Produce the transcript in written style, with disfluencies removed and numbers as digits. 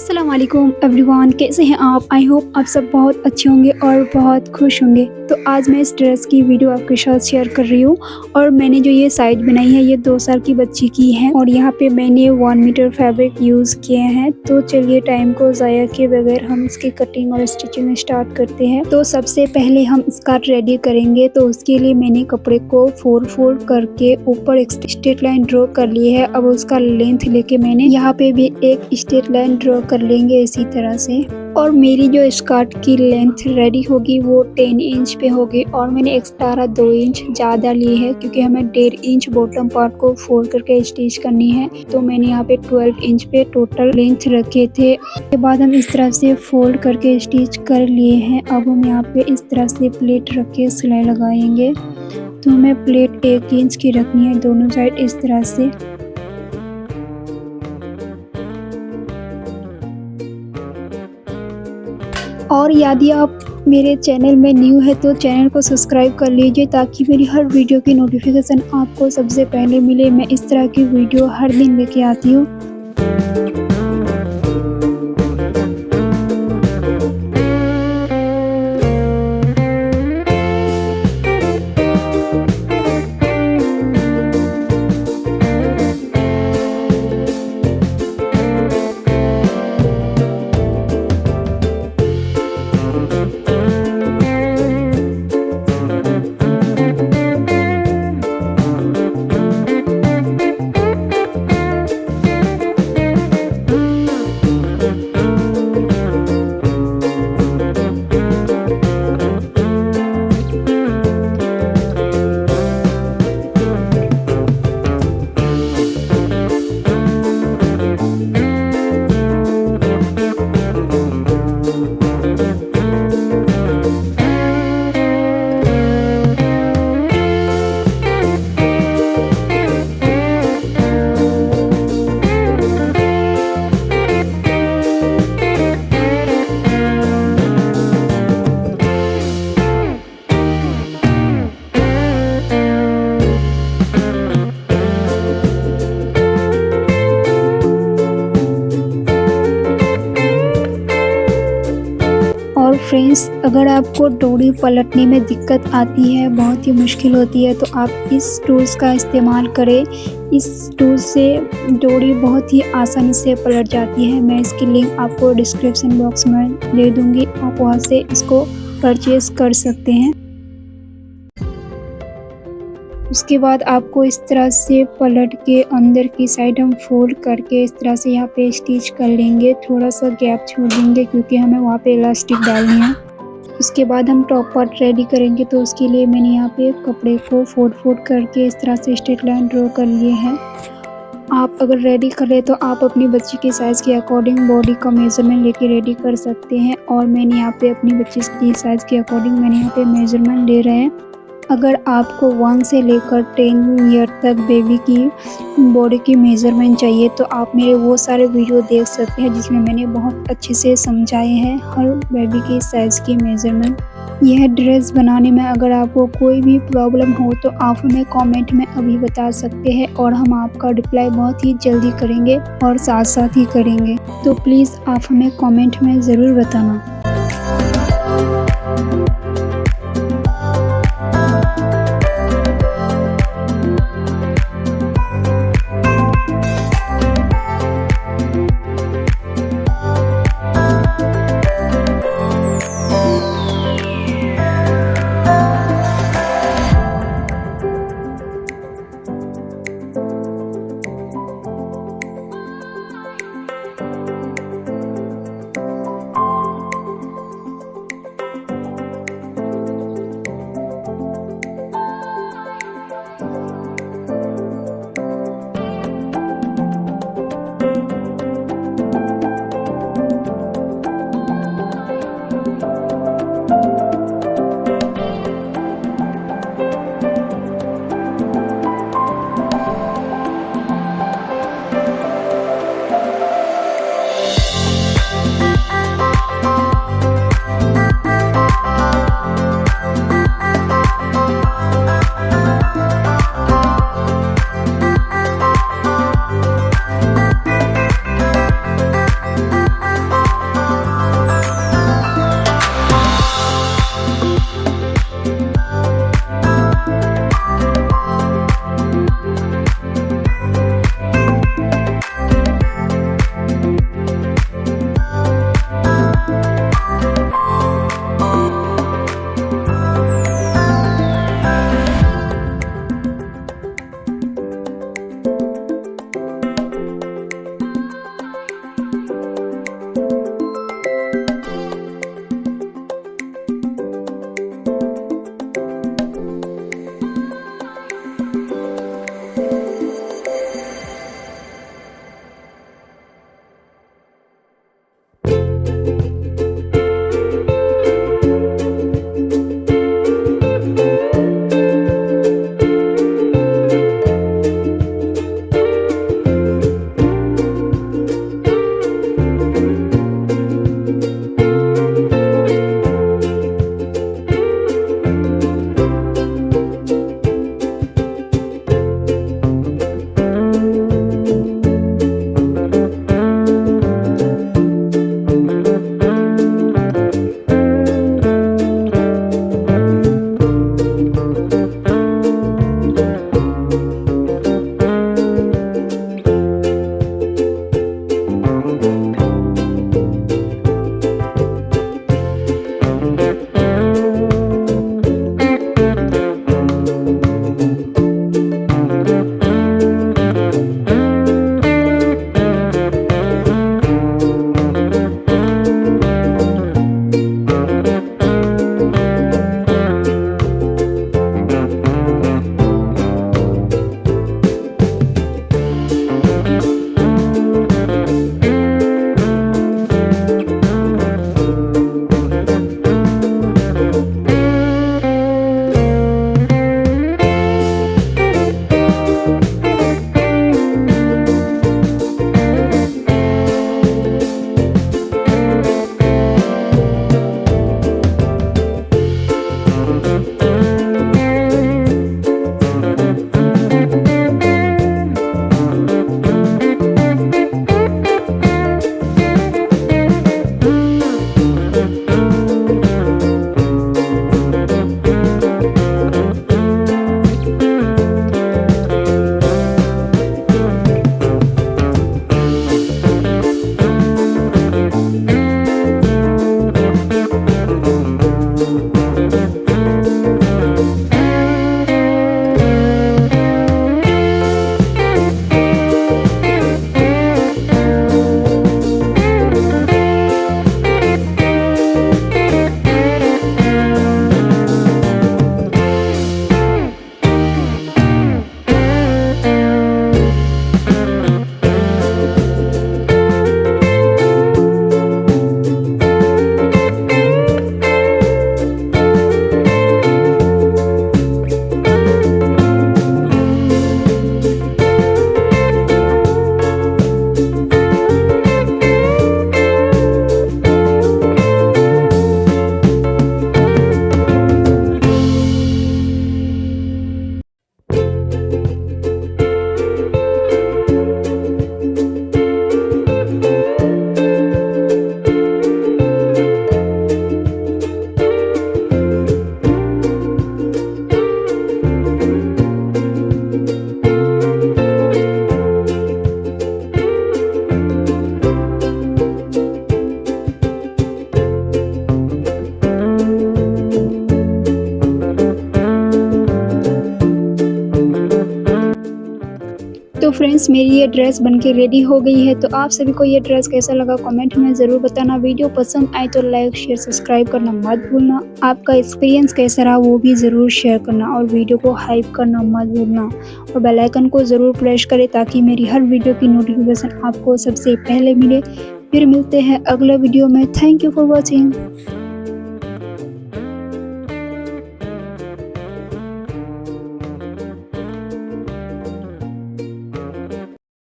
अस्सलाम वालेकुम एवरीवन, कैसे हैं आप। आई होप आप सब बहुत अच्छे होंगे और बहुत खुश होंगे। तो आज मैं इस ड्रेस की वीडियो आपके साथ शेयर कर रही हूँ और मैंने जो ये साइज बनाई है ये 2 साल की बच्ची की है और यहाँ पे मैंने 1 मीटर फैब्रिक यूज़ किए हैं। तो चलिए टाइम को ज़ाया किए बगैर हम इसकी कटिंग और स्टिचिंग स्टार्ट करते हैं। तो सबसे पहले हम स्कर्ट रेडी करेंगे, तो उसके लिए मैंने कपड़े को 4 फोल्ड करके ऊपर एक स्ट्रेट लाइन ड्रॉ कर ली है। अब उसका लेंथ लेके मैंने यहाँ पे भी एक स्ट्रेट लाइन ड्रॉ कर लेंगे इसी तरह से। और मेरी जो स्कर्ट की लेंथ रेडी होगी वो 10 इंच पे होगी और मैंने एक्स्ट्रा 2 इंच ज़्यादा ली है क्योंकि हमें 1.5 इंच बॉटम पार्ट को फोल्ड करके स्टिच करनी है। तो मैंने यहाँ पे 12 इंच पे टोटल लेंथ रखे थे। उसके बाद हम इस तरह से फोल्ड करके स्टिच कर लिए हैं। अब हम यहाँ पे इस तरह से प्लेट रख के सिलाई लगाएंगे। तो हमें प्लेट 1 इंच की रखनी है दोनों साइड इस तरह से। और यदि आप मेरे चैनल में न्यू है तो चैनल को सब्सक्राइब कर लीजिए ताकि मेरी हर वीडियो की नोटिफिकेशन आपको सबसे पहले मिले। मैं इस तरह की वीडियो हर दिन लेके आती हूँ। और फ्रेंड्स, अगर आपको डोरी पलटने में दिक्कत आती है, बहुत ही मुश्किल होती है, तो आप इस टूल्स का इस्तेमाल करें। इस टूल से डोरी बहुत ही आसानी से पलट जाती है। मैं इसकी लिंक आपको डिस्क्रिप्शन बॉक्स में दे दूंगी, आप वहां से इसको परचेज कर सकते हैं। उसके बाद आपको इस तरह से पलट के अंदर की साइड हम फोल्ड करके इस तरह से यहाँ पे स्टिच कर लेंगे। थोड़ा सा गैप छोड़ देंगे क्योंकि हमें वहाँ पे इलास्टिक डालनी है। उसके बाद हम टॉप पार्ट रेडी करेंगे, तो उसके लिए मैंने यहाँ पे कपड़े को फोल्ड करके इस तरह से स्ट्रेट लाइन ड्रॉ कर लिए हैं। आप अगर रेडी करें तो आप अपनी बच्ची के साइज़ के अकॉर्डिंग बॉडी का मेजरमेंट लेके रेडी कर सकते हैं। और मैंने यहाँ पे अपनी बच्ची की साइज़ के अकॉर्डिंग मैंने यहाँ पे मेजरमेंट ले रहे हैं। अगर आपको 1 से लेकर 10 ईयर तक बेबी की बॉडी की मेज़रमेंट चाहिए तो आप मेरे वो सारे वीडियो देख सकते हैं जिसमें मैंने बहुत अच्छे से समझाए हैं हर बेबी की साइज़ की मेज़रमेंट। यह ड्रेस बनाने में अगर आपको कोई भी प्रॉब्लम हो तो आप हमें कमेंट में अभी बता सकते हैं और हम आपका रिप्लाई बहुत ही जल्दी करेंगे और साथ साथ ही करेंगे। तो प्लीज़ आप हमें कमेंट में ज़रूर बताना। तो फ्रेंड्स मेरी ये ड्रेस बनके रेडी हो गई है। तो आप सभी को ये ड्रेस कैसा लगा कमेंट में ज़रूर बताना। वीडियो पसंद आए तो लाइक शेयर सब्सक्राइब करना मत भूलना। आपका एक्सपीरियंस कैसा रहा वो भी ज़रूर शेयर करना और वीडियो को हाइप करना मत भूलना और बेल आइकन को ज़रूर प्रेस करें ताकि मेरी हर वीडियो की नोटिफिकेशन आपको सबसे पहले मिले। फिर मिलते हैं अगले वीडियो में। Thank you for watching.